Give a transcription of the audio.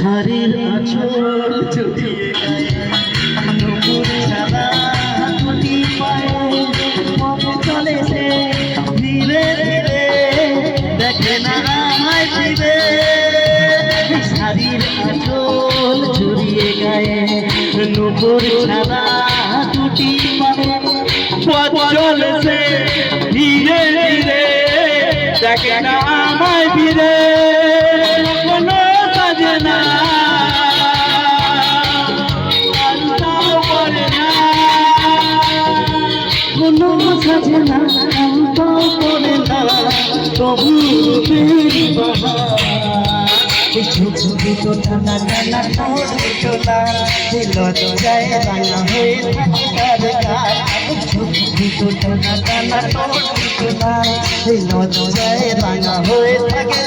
শাড়ির আঁচল জড়িয়ে গায়ে নুপুর ছাড়া দুটি পায়ে পথ চলে সে ধীরে ধীরে দেখে না আমায় ফিরে শাড়ির আঁচল জড়িয়ে গায়ে নুপুর ছাড়া দুটি পায়ে পথ চলে সে ধীরে ধীরে দেখে না আমায় ফিরে কোনো কাজে না কোনো সাজে না করে না তবু টানা টানা টোলা দিল যায় রাঙা হয়ে থাকে টানা টানা টোলা দিল যায় রাঙা হয়ে থাকে